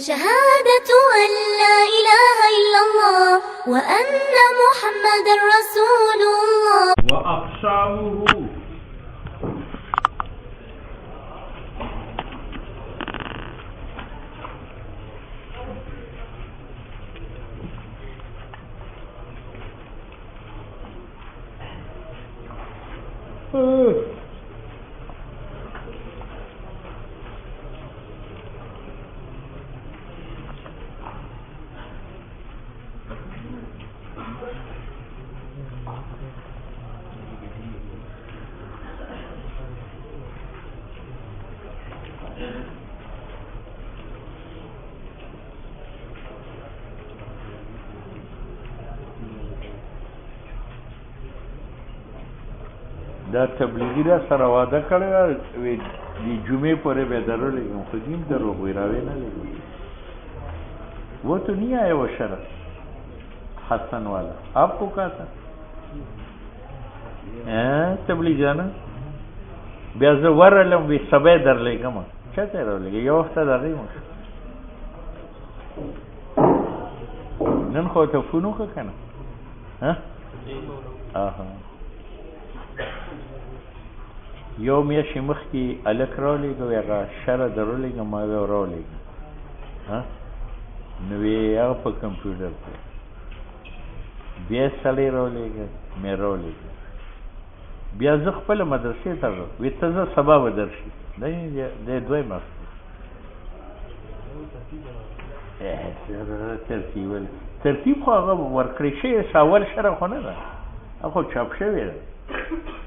شهادة أن لا إله إلا الله وأن محمد رسول الله. وأقسامه دا تبلیغی دا سره واده کړی وی دی جمعې پورې به درولېږم خو دیم دروغ وی راوی نه لګم وہ تو نہیں آیا وہ شرط حسن والا آپ کو کہا تھا تبلیغ جانا بیا زه ورلم وی سبا درلېږم چاته راولېږي یو وخت درلېږم نن خو ته فون وکړه که نه یو میاشتې مخکې هلک راولېږه وی هغه شره درولېږه ما وی راولېږه نو وی هغه په کمپیوټر کې بیا یې سړی راولېږه مې راولېږه بیا زه خپله مدرسې ته وی ته زه سبا به درشي دی دویم وخت ترتیب خو هغه ورکړی شوی اول شره خو نه ده هغه خو چاپ شوې ده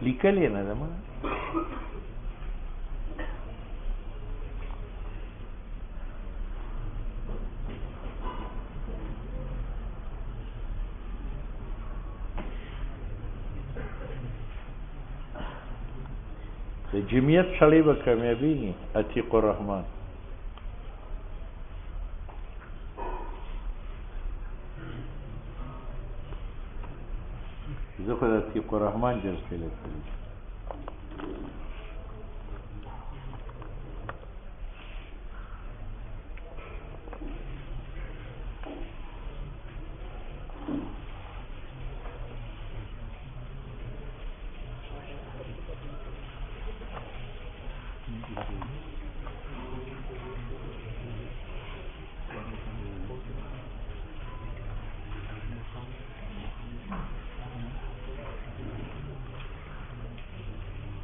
لیکلې نه ده ما د جمعیت سړی به کامیابېږي عتیق الرحمن زه خو د عتیق الرحمن جلسې لکړي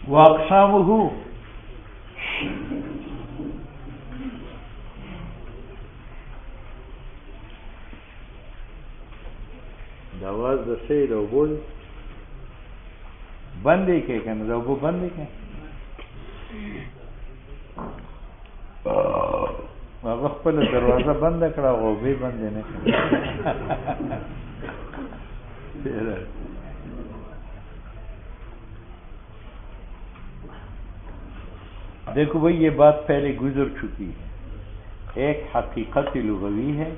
واقسامه د آواز د شی د اوبو بندې کې که نه د اوبو بندې کې هغه خپله دروازه بنده کړه هغه اوبې بندې نه کړه دیکھو بھائی یہ بات پہلے گزر چکی ہے ایک حقیقت لغوی ہے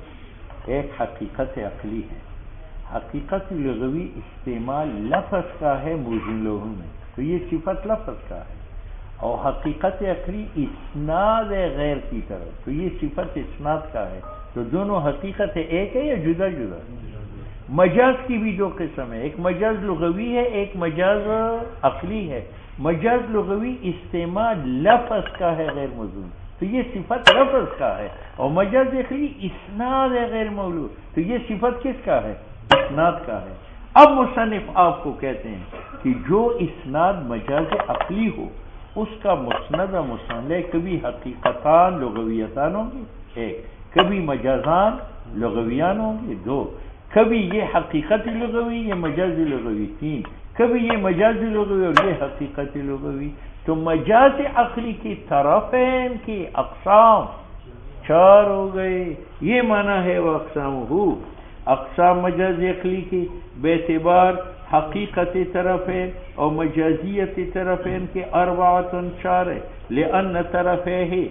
ایک حقیقت عقلی ہے حقیقت لغوی استعمال لفظ کا ہے موزن لوحوں میں تو یہ صفت لفظ کا ہے اور حقیقت عقلی اسناد غیر کی طرف تو یہ صفت اسناد کا ہے تو دونوں حقیقت ایک ہے یا جدا جدا مجاز کی بھی دو قسم ہے ایک مجاز لغوی ہے ایک مجاز عقلی ہے مجاز لغوی استعمال لفظ کا ہے غیر موزون تو یہ صفت لفظ کا ہے اور مجاز عقلی اسناد ہے غیر مولود تو یہ صفت کس کا ہے اسناد کا ہے اب مصنف آپ کو کہتے ہیں کہ جو اسناد مجاز عقلی ہو اس کا مسند و مسند کبھی حقیقتان لغویتان ہوں گے ایک کبھی مجازان لغویان ہوں گے دو کبھی یہ حقیقت لغوی یہ مجازی لغوی تین کبھی یہ مجازی لغوی اور یہ حقیقت لغوی تو مجاز عقلی کی طرفین کی اقسام چار ہو گئے یہ معنی ہے وہ اقسام ہو اقسام مجاز عقلی کی بے اعتبار حقیقت طرفین اور مجازیت طرفین کے اربعۃ چار ہے لأن طرفین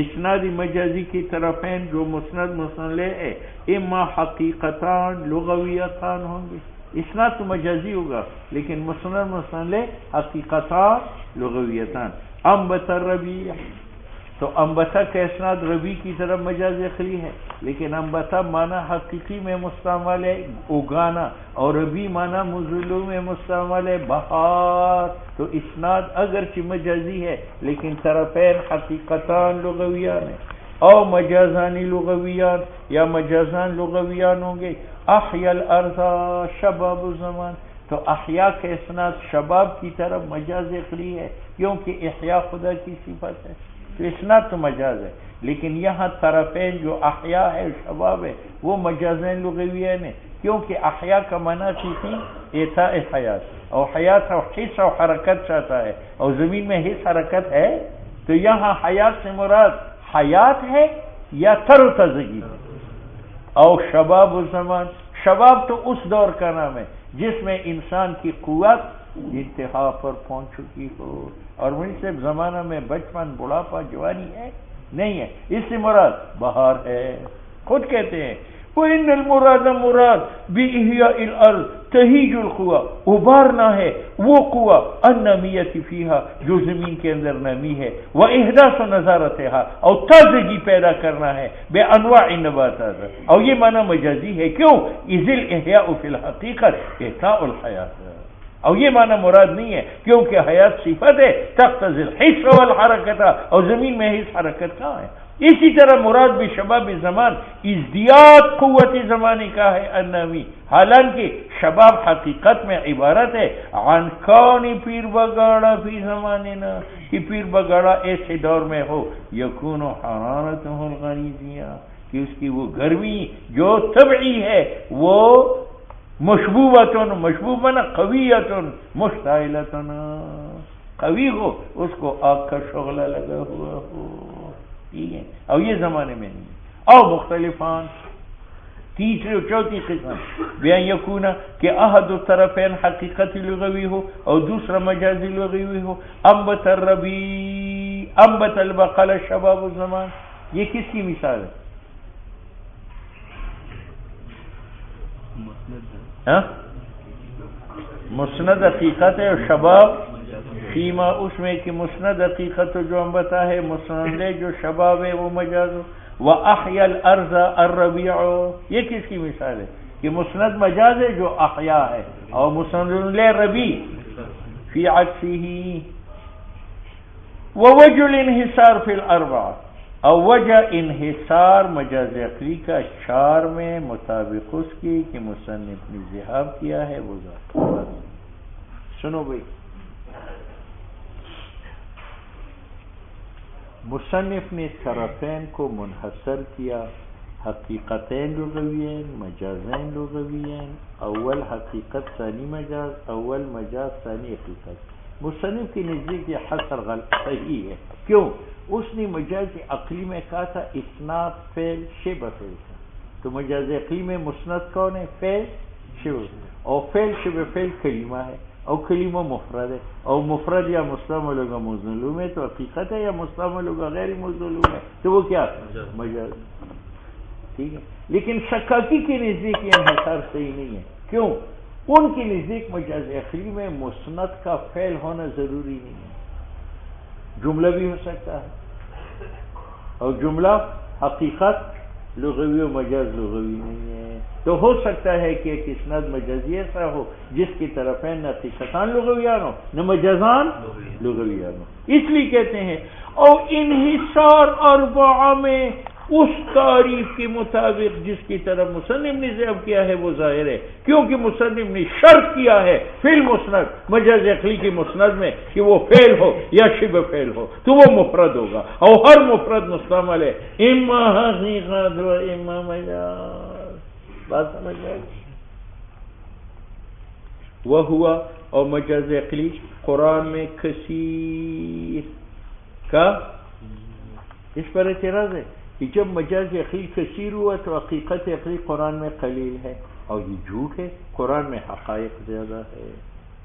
اسنادی مجازی کی طرفین جو مسند مسند ہے اما حقیقتان لغویتان ہوں گے اسناد تو مجازی ہوگا لیکن مسند مسند حقیقتان لغویتان انبت الربیع تو انبتا کا اسناد ربی کی طرف مجاز عقلی ہے، لیکن انبتا معنی حقیقی میں مستعمل ہے اگانا، اور ربی معنی مزلو میں مستعمل ہے بہار. تو اسناد اگرچہ مجازی ہے لیکن طرفین حقیقتان لغویان ہیں، او مجازانی لغویان یا مجازان لغویان ہوں گے. احیا الارض شباب الزمان، تو احیا کے اسناد شباب کی طرف مجاز عقلی ہے کیونکہ احیا خدا کی صفت ہے، تو اسناد تو مجاز ہے. لیکن یہاں طرفین جو احیا ہے شباب ہے وہ مجازین لغویان ہیں، کیونکہ احیا کا معنی تھی اعطاء حیات، اور حیات اور حس اور حرکت چاہتا ہے، اور زمین میں حس حرکت ہے. تو یہاں حیات سے مراد حیات ہے یا تر و تازگی ہے. اور شباب الزمان، شباب تو اس دور کا نام ہے جس میں انسان کی قوت انتہا پر پہنچ چکی ہو، اور مناسب زمانہ میں بچپن بڑھاپا جوانی ہے نہیں ہے، اس سے مراد بہار ہے. خود کہتے ہیں وَإِنَّ الْمُرَادَ مراد بِإِحْيَاءِ الْأَرْضِ تَهِيجُ الْقُوَّةِ، ابھارنا ہے وہ قوہ النَّمِيَّةِ فِيهَا جو زمین کے اندر نمی ہے، وَإِحْدَاثُ نَزَارَتِهَا اور تازگی پیدا کرنا ہے بِأَنْوَاعِ النَّبَاتَاتِ، اور یہ معنی مجازی ہے. کیوں؟ إِذِ الْإِحْيَاءُ فِي الْحَقِيقَةِ إِحْيَاءُ الْحَيَاةِ، اور یہ معنی مراد نہیں ہے کیونکہ حیات صفت ہے تقتضی الحس والحرکت، اور زمین میں حس حرکت کہاں ہے. اسی طرح مراد بھی شباب زمان ازدیاد قوت زمانے کا ہے النامی، حالانکہ شباب حقیقت میں عبارت ہے عن کون پیر بگاڑا فی زماننا، کہ پیر بگاڑا ایسے دور میں ہو یکون حرارتہ الغریزیہ، کہ اس کی وہ گرمی جو طبعی ہے وہ مشبوبتن، مشبوب منا قویتن، مشتعلتن، قوی ہو، اس کو آگ کا شغلہ لگا ہوا ہو. ٹھیک ہے، اور یہ زمانے میں نہیں. اور مختلفان تیسری و چوتھی قسم بیان یکونا کہ احد الطرفین حقیقت لغوی ہو اور دوسرا مجازی لغوی ہو. انبت الربی انبت البقل شباب الزمان، یہ کس کی مثال ہے؟ مسند حقیقت ہے اور شباب فیما، اس میں کہ مسند حقیقت جو ہم بتا ہے، مسند جو شباب ہے وہ مجاز. وَأَحْيَا الْأَرْضَ الرَّبِيعُ، یہ کس کی مثال ہے کہ مسند مجاز ہے جو احیا ہے، اور مسند ربی فی عکسہ. وَوَجْهُ الْانْحِصَارِ فِي الْأَرْبَعَةِ، اور وجہ انحصار مجاز عقلی کا چار میں مطابق اس کی کہ مصنف نے ذہاب کیا ہے وہ ذات. سنو بھئی، مصنف نے طرفین کو منحصر کیا، حقیقتین لغویین، مجازین لغویین، اول حقیقت ثانی مجاز، اول مجاز ثانی حقیقت. مصنف کی نزدیک یہ حصر غلط صحیح ہے. کیوں؟ اس نے مجاز عقلی میں کہا تھا اسناد فعل شبہ فعل تھا، تو مجاز عقلی میں مسند کون ہے؟ فعل شبہ، اور فعل شبہ فعل کلمہ ہے، اور کلمہ مفرد ہے، اور مفرد یا مستعمل ہوگا مظلوم ہے تو حقیقت ہے، یا مستعمل ہوگا غیر مظلوم ہے تو وہ کیا مجاز. ٹھیک ہے، لیکن شکاکی کے نزدیک یہ انحصار صحیح نہیں ہے. کیوں؟ ان کی نزدیک مجاز عقلی میں مسند کا فعل ہونا ضروری نہیں ہے، جملہ بھی ہو سکتا ہے، اور جملہ حقیقت لغوی و مجاز لغوی نہیں ہے. تو ہو سکتا ہے کہ ایک اسناد مجازی ایسا ہو جس کی طرفین نہ حقیقتان لغویان ہو نہ مجازان لغویان ہو. اس لیے کہتے ہیں اور انحصار اربعہ میں اس تعریف کے مطابق جس کی طرف مصنف نے ذکر کیا ہے وہ ظاہر ہے، کیونکہ مصنف نے شرط کیا ہے فی المسند مجاز عقلی کی مسند میں کہ وہ فعل ہو یا شبہ فعل ہو تو وہ مفرد ہوگا، اور ہر مفرد مستعمل ہے اما حقیقت و اما مجاز. بات سمجھ گئے؟ وہ ہوا اور مجاز عقلی قرآن میں کثیر کا اس پر اعتراض ہے کہ جب مجاز عقلی کثیر ہوا تو حقیقت عقلی قرآن میں قلیل ہے، اور یہ جھوٹ ہے، قرآن میں حقائق زیادہ ہے.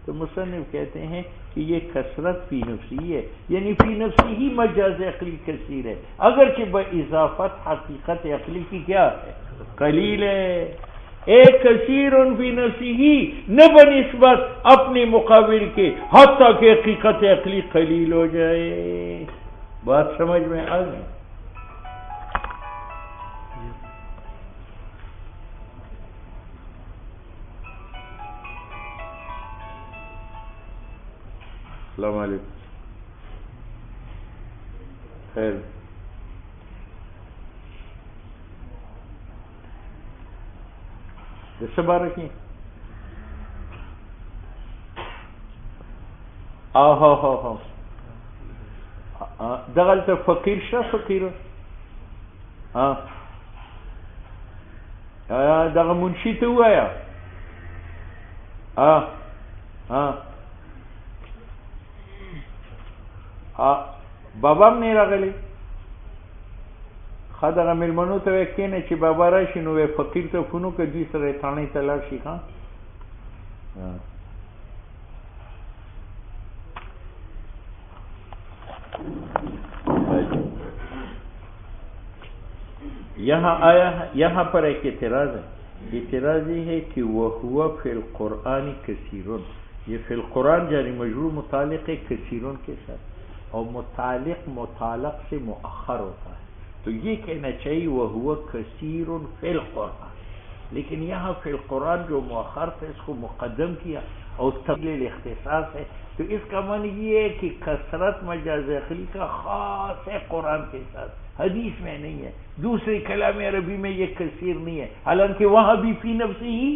تو مصنف کہتے ہیں کہ یہ کثرت فی نفسی ہے، یعنی فی نفسی ہی مجاز عقلی کثیر ہے، اگرچہ باضافت حقیقت عقلی کی کیا ہے قلیل ہے. ایک کثیر فی نفسی ہی نہ بنسبت اپنے مقابل کے، حتیٰ کہ حقیقت عقلی قلیل ہو جائے. بات سمجھ میں آ گئی؟ السلام علیکم. خیر، اس بار رکھیں. ہاں دغل ته فقیر شته، فقیر دغه منشي ته ووایا. بابا هم نه راغلی. ښه دغه مېلمنو ته وایي کښېنه چې بابا راشي نو وایي فقیر ته فون وکړه دوی سره یې تاڼۍ ته لاړ شي. یہاں آیا ہے، یہاں پر ایک اعتراض ہے. اعتراض یہ ہے کہ وَهُوَ فِي الْقُرْآنِ كَثِيرٌ، یہ فی القرآن جاری مجرور متعلق ہے کثیرون کے ساتھ، اور متعلق سے مؤخر ہوتا ہے، تو یہ کہنا چاہیے وَهُوَ كَثِيرٌ فِي الْقُرْآن. لیکن یہاں فی القرآن جو مؤخر تھا اس کو مقدم کیا اور تبدیل اختصاص ہے، تو اس کا معنی یہ ہے کہ کثرت مجاز عقلی کا خاص ہے قرآن کے ساتھ، حدیث میں نہیں ہے. دوسری کلام عربی میں یہ کثیر نہیں ہے، حالانکہ وہاں بھی فی نفسی ہی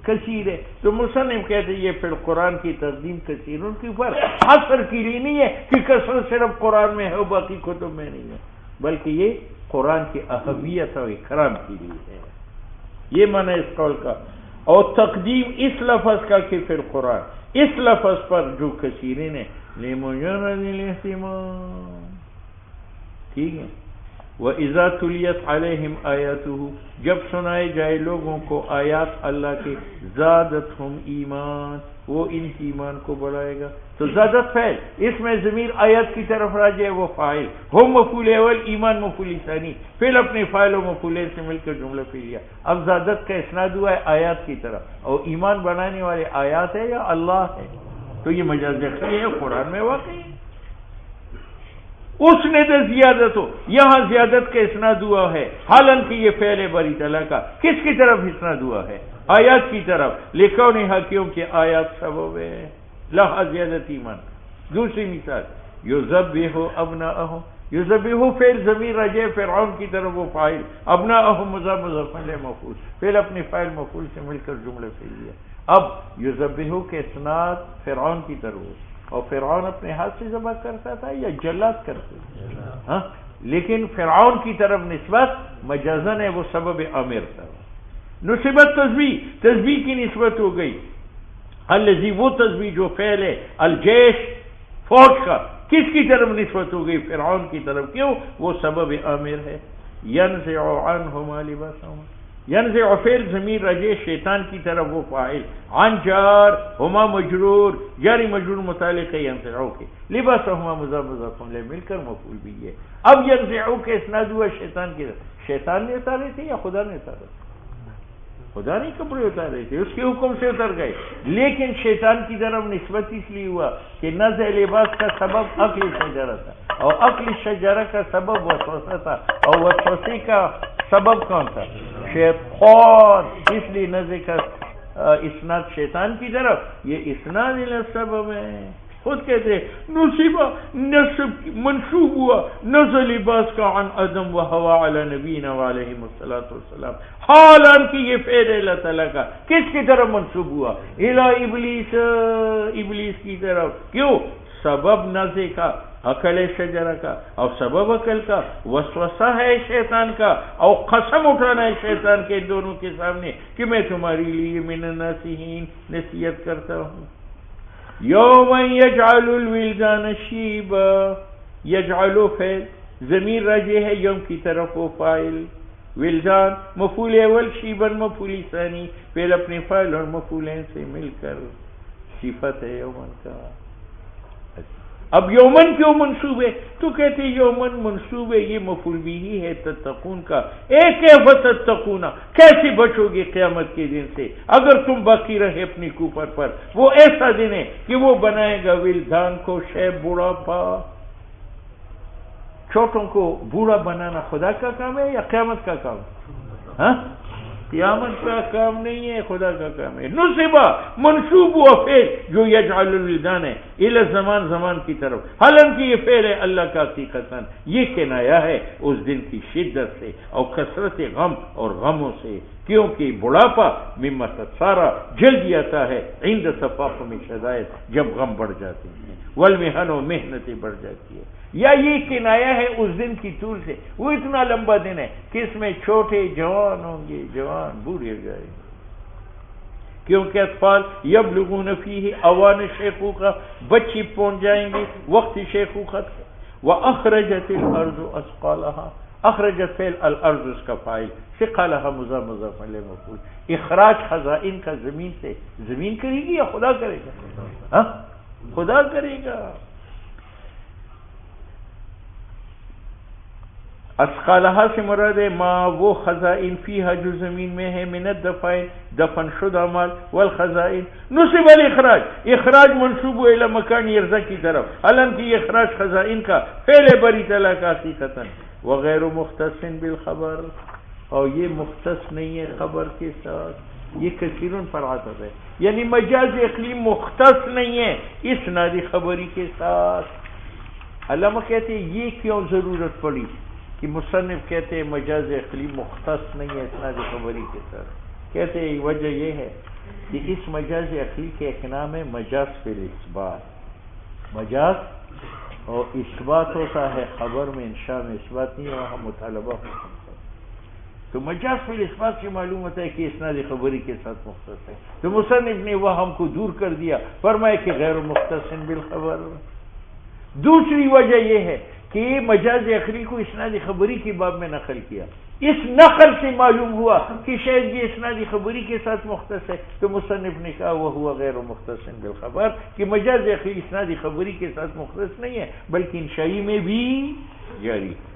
کثیر ہے. تو مصنف کہتے ہیں یہ پھر قرآن کی تقدیم کثیروں کے اوپر حصر کے لیے نہیں ہے کہ کثرت صرف قرآن میں ہے اور باقی کتب میں نہیں ہے، بلکہ یہ قرآن کی اہمیت اور اکرام کے لیے ہے. یہ معنی اس قول کا. اور تقدیم اس لفظ کا کہ پھر قرآن، اس لفظ پر جو کثیرین ہے لمجرد الاہتمام. ٹھیک ہے. وَإِذَا تُلِيَتْ عَلَيْهِمْ آيَاتُهُ، جب سنائے جائے لوگوں کو آیات اللہ کے، زادتہم ایمان، وہ ان کی ایمان کو بڑھائے گا. تو زادت فعل، اس میں ضمیر آیات کی طرف راجع ہے، وہ فاعل. ہم مفعول اول، ایمان مفعول ثانی، فعل اپنے فاعل و مفعولین سے مل کر جملہ فعلیہ. اب زادت کا اسناد ہوا ہے آیات کی طرف، اور ایمان بنانے والے آیات ہے یا اللہ ہے، تو یہ مجاز عقلی ہے، قرآن میں واقع ہے. اس نے تو زیادت ہو، یہاں زیادت کا اسناد ہوا ہے، حالانکہ یہ فعل باری تعالیٰ کا کس کی طرف اسناد ہوا ہے؟ آیات کی طرف. لکھو نے حقیوں کے آیات سبب ہے لہا زیادت ایمان. دوسری مثال یذبح ابناءہم، یذبح فعل ضمیر رجع فرعون کی طرف، وہ فاعل، ابناءہم مضاف مضاف الیہ مفعول، فعل اپنے فاعل مفعول سے مل کر جملہ فعلیہ. اب یذبح کے اسناد فرعون کی طرف، اور فرعون اپنے ہاتھ سے ذبح کرتا تھا یا جلات کرتے تھے؟ لیکن فرعون کی طرف نسبت مجازن ہے، وہ سبب عامر تھا. نسبت تسبیح کی نسبت ہو گئی. الذی، وہ تسبیح جو فعل ہے، الجیش فوج کا، کس کی طرف نسبت ہو گئی؟ فرعون کی طرف. کیوں؟ وہ سبب عامر ہے. ینزع عنہما لباسہما، ینزع فعل ضمیر رجع شیطان کی طرف، وہ فاعل. عن جار، ہما مجرور، جاری مجرور متعلق ہے ینزع کے، لباسہما مضاف مضاف الیہ مل کر مفعول بھی ہے. اب ینزع کے اسناد ہوا شیطان کی طرف. شیطان نے اتارے تھے یا خدا نے اتارے تھے؟ خدا نے کپڑے اتارے تھے، اس کے حکم سے اتر گئے. لیکن شیطان کی طرف نسبت اس لیے ہوا کہ نزع لباس کا سبب عقل شجرہ تھا، اور عقل شجرہ کا سبب وسوسہ تھا، اور وسوسے کا سبب کون تھا؟ شیطان. اس لیے نزع کا اسناد شیطان کی طرف، یہ اسناد سبب ہے. خود کہتے ہیں نصیبہ، نصب منصوب ہوا نزع لباس کا عن ادم و ہوا علی نبینا علیہ الصلوۃ والسلام، حالانکہ یہ فعل اللہ تعالیٰ کا کس کی طرف منصوب ہوا؟ الی ابلیس، ابلیس کی طرف. کیوں؟ سبب نزع کا عقل شجرہ کا، اور سبب عقل کا وسوسہ ہے شیطان کا، اور قسم اٹھانا ہے شیطان کے دونوں کے سامنے کہ میں تمہاری لیے من الناصحین نصیحت کرتا ہوں. یوم یجعل الولدان شیبا، یجعل فعل ضمیر راجع ہے یوم کی طرف، وہ فاعل. ولدان مفعول اول، شیبن مفعول ثانی، فعل اپنے فاعل اور مفعولین سے مل کر صفت ہے یومن کا. اب یومن کیوں منصوب ہے؟ تو کہتے یومن منصوب ہے، یہ مفعول بھی ہی ہے تتقون کا. کیف تتقون، کیسے بچو گے قیامت کے دن سے اگر تم باقی رہے اپنی کوفر پر؟ وہ ایسا دن ہے کہ وہ بنائے گا ولدان کو شیب، بڑھاپا. چھوٹوں کو بوڑھا بنانا خدا کا کام ہے یا قیامت کا کام ہے؟ ہاں، قیامت کا کام نہیں ہے، خدا کا کام ہے. نصبہ منصوب ہوا فعل جو یجعل الولدان ہے الی زمان، زمان کی طرف، حالانکہ یہ فعل ہے اللہ کا حقیقتاً. یہ کنایا ہے اس دن کی شدت سے اور کثرت غم اور غموں سے، کیونکہ بڑھاپا مما سارا جلدی آتا ہے عند تفاقم شدائد، جب غم بڑھ جاتے ہیں، والمحن و محنتیں بڑھ جاتی ہے. یا یہ کنایا ہے اس دن کی طول سے، وہ اتنا لمبا دن ہے کہ اس میں چھوٹے جوان ہوں گے، جوان بوڑھے ہو جائیں گے، کیونکہ اطفال یبلغون فیہ اوان شیخوخہ، بچی پہنچ جائیں گے وقت شیخوخت کا. وَأَخْرَجَتِ الْأَرْضُ أَثْقَالَهَا، اخرجت فعل الارض اس کا فاعل، ثقلها مضاف الیہ مفعول. اخراج خزائن کا زمین سے، زمین کرے گی یا خدا کرے گا؟ ہاں، خدا کرے گا. اسقالہا سے مراد ہے ما وہ خزائن فیہا جو زمین میں ہے، من الدفائن دفن شدہ مال، والخزائن نصب الاخراج، اخراج منصوب الی مکان یرزا کی طرف، حالانکہ یہ اخراج خزائن کا فعل بری تعالیٰ کا حقیقتاً. وغیر مختص بالخبر، اور یہ مختص نہیں ہے خبر کے ساتھ، یہ کثیرن پر عاطف ہے، یعنی مجاز عقلی مختص نہیں ہے اسناد خبری کے ساتھ. علامہ کہتے ہیں یہ کیوں ضرورت پڑی کہ مصنف کہتے ہیں مجاز عقلی مختص نہیں ہے اسناد خبری کے ساتھ. کہتے ہیں وجہ یہ ہے کہ اس مجاز عقلی کے ایک نام ہے مجاز فی الاثبات. مجاز اور اثبات ہوتا ہے خبر میں، انشاء میں اثبات نہیں، وہاں مطالبہ ہوتا ہے. تو مجاز فی الاثبات سے معلوم ہوتا ہے کہ اسناد خبری کے ساتھ مختص ہے. تو مصنف نے وہ ہم کو دور کر دیا، فرمایا کہ غیر مختص بالخبر. دوسری وجہ یہ ہے کہ مجاز عقلی کو اسناد خبری کی باب میں نقل کیا، اس نقل سے معلوم ہوا کہ شاید یہ اسناد خبری کے ساتھ مختص ہے. تو مصنف نے کہا وہ ہوا غیر مختص بالخبر، کہ مجاز عقلی اسناد خبری کے ساتھ مختص نہیں ہے بلکہ انشائی میں بھی جاری ہے.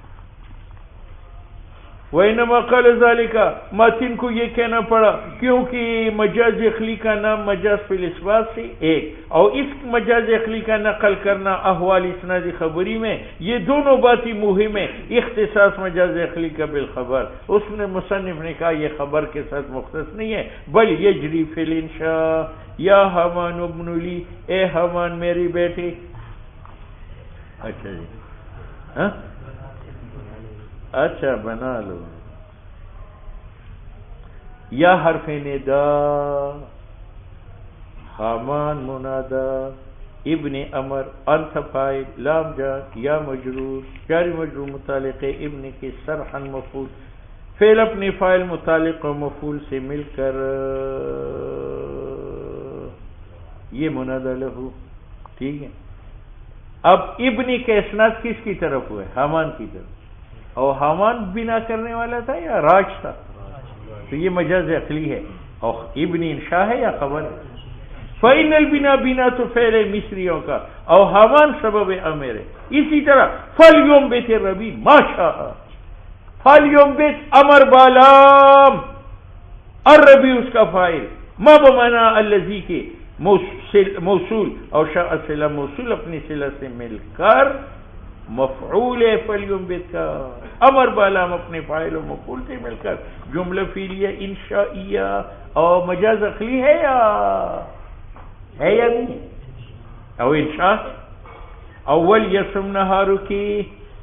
وَإِنَّمَا قَالَ ذَلِكَ، ماتن کو یہ کہنا پڑا کیونکہ مجاز عقلی کا نام مجاز فی الاثبات سے ایک، اور اس مجاز عقلی کا نقل کرنا احوال اسناد خبری میں، یہ دونوں باتیں مہم ہیں. اختصاص مجاز عقلی کا بالخبر، اس نے مصنف نے کہا یہ خبر کے ساتھ مختص نہیں ہے، بل یجری فی الانشاء. یا حمان ابن لی، اے حمان میری بیٹی. اچھا جی، ہاں اچھا بنا لو. یا حرف ندا، حامان منادا، ابن امر، انت فاعل، لام جار، یا مجرور، جاری مجرور متعلق ابن کے سرحن مفعول، فعل اپنے فاعل متعلق و مفعول سے مل کر یہ منادا لہو. ٹھیک ہے. اب ابن کے اسناد کس کی طرف ہوئے؟ حامان کی طرف. اور حامان بنا کرنے والا تھا یا راج تھا؟ تو یہ مجاز عقلی ہے. اور ابن انشاء ہے یا خبر ہے؟ فَإِنَّ الْبِنَا، بنا تو فعل مصریوں کا، اور حامان سبب امر ہے. اسی طرح فَلْيُنْبِتِ الرَّبِيعُ مَا شَاءَ، فَلْيُنْبِتْ امر بالام، الربیع اس کا فاعل، ما بمانا الذی کے موصول، اور شاء صلہ موصول اپنی صلہ سے مل کر مفعول ہے. فَلْيُنْبِتْ کا امر بالام اپنے فاعل و مفعول سے مل کر جملہ فعلیہ انشائیہ. اور مجاز عقلی ہے یا نہیں؟ او انشاء. اول یسم نہارو کی،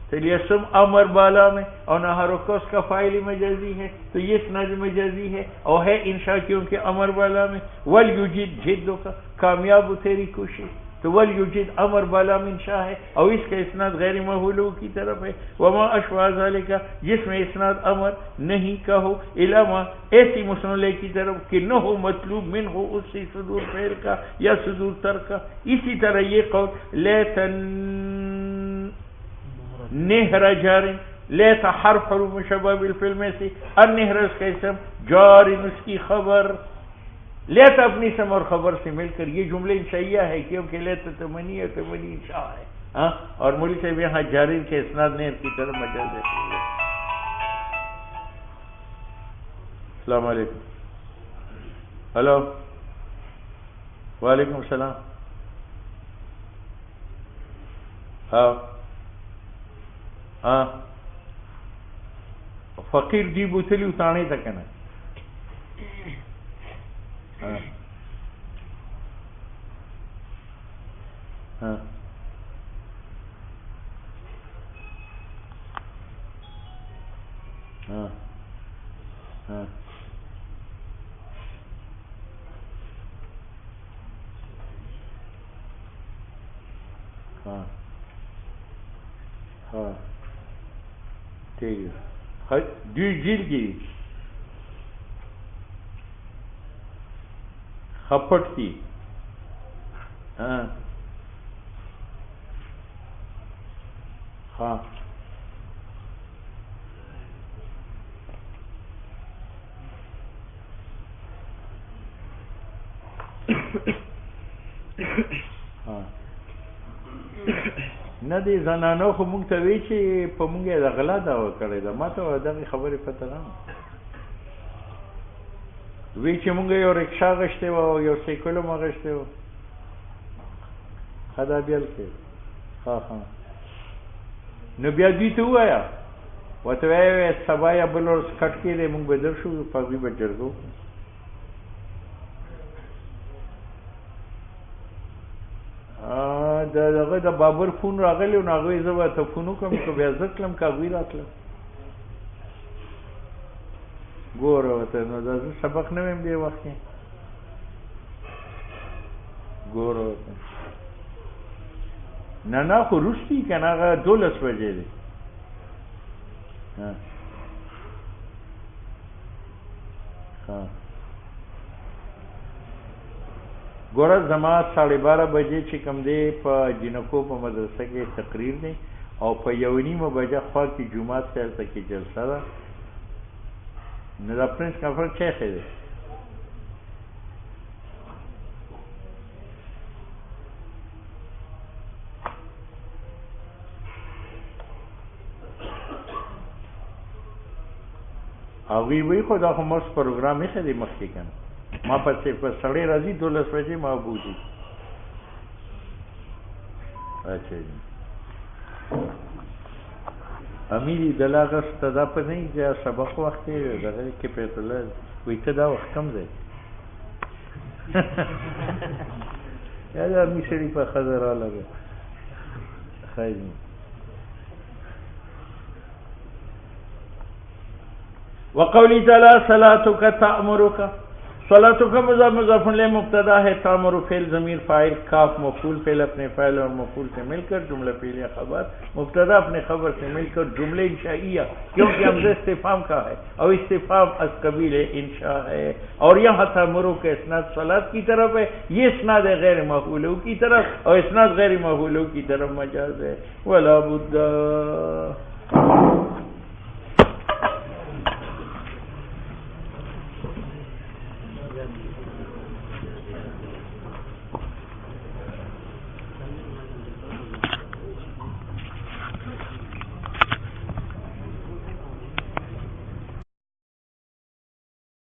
تو یسم امر بالا میں، اور نہارو کا اس کا فاعل مجازی ہے، تو یہ اسناد مجازی ہے اور ہے انشاء کیونکہ امر بالا میں. وَلْيُجِدْ جِدُّ کا، کامیاب تیری کوشش، تو وَلْيُجِدْ امر بالا میں انشاء ہے اور اس کا اسناد غیر مفعول کی طرف ہے. وما اشبہ ذالک، جس میں اسناد امر نہیں کا ہو، علامہ ایسی مسئلے کی طرف کہ نہ ہو مطلوب من ہو اس سے صدور فعل کا یا صدور ترک کا. اسی طرح یہ قول لیتن نہر جار، لیتا حرف حروف مشبہ بالفعل میں سے، النہر اس کا اسم، جار اس کی خبر. لیتا اپنی اسم اور خبر سے مل کر یہ جملے انشائیہ ہے کیونکہ لیتا تمنی ہے، تمنی انشاء ہے. ہاں، اور مولی صاحب یہاں جارین کے اسناد نہر کی طرف مجاز ہے. السلام علیکم. ہلو، وعلیکم السلام. ہاں فقیر دی بوتلی اتانے تک ہے نا ہاں ہاں ہاں ہاں ہاں ٹھیک ہے جیل کی خپٹ کی ہاں ہاں ہاں نه دي زنانو خو مونږ ته وی چې په مونږ یې د غلا دعوه کړې ده ما ته دغې خبرې پته نه وی چې مونږ یو رکشا غشتی وه او یو سایکل هم اغشتی وه ښه دا بیل کړې ها ها نو بیا دوی ته ووایه ورته وایه سبا یا بل ورځ کټ کې دی مونږ به درشو په هغوی به جرګه وکړو دغه د بابر فون راغلی و نو هغوی زه به ته فون وکړم که بیا زه تلم که هغوی راتلم ګوره ورته نو دا زه سبق نه ویم دې وخت کې ګوره ورته نه نه خو وروستي که نه هغه 12 بجې دی ها ګوره زما 12:30 بجې چې کوم دی په جنکو په مدرسه کې تقریر دی او په 1:30 بجه خوا کې جمعات هلته کې جلسه ده نو دا پرنس کنفرنس چی ایښی دی هغوی وایي خو دا خو مست پروګرام ایښی دی مخکې که نه ما پسې په سړی راځي 12 بجې ما بوځي اچھا جی امیری دلاغه ستدا په نه چې سبق وخت یې دغه کې پېټ الله وایي ته دا وخت کم دی یا دا می سړي په خزر را لګه خیر وقولی تعالی صلاتک تأمرک صلاتک مضاف له مبتدا ہے تامر فعل ضمیر فاعل کاف مفعول فعل اپنے فاعل اور مفعول سے مل کر جملہ فعلیہ خبر مبتدا اپنے خبر سے مل کر جملہ انشائیہ کیونکہ حمزہ استفہام کا ہے اور استفہام از قبیل انشاء ہے اور یہاں تامرو کا اسناد صلات کی طرف ہے یہ اسناد ہے غیر مفعولو کی طرف اور اسناد غیر مفعولو کی طرف مجاز ہے ولا بد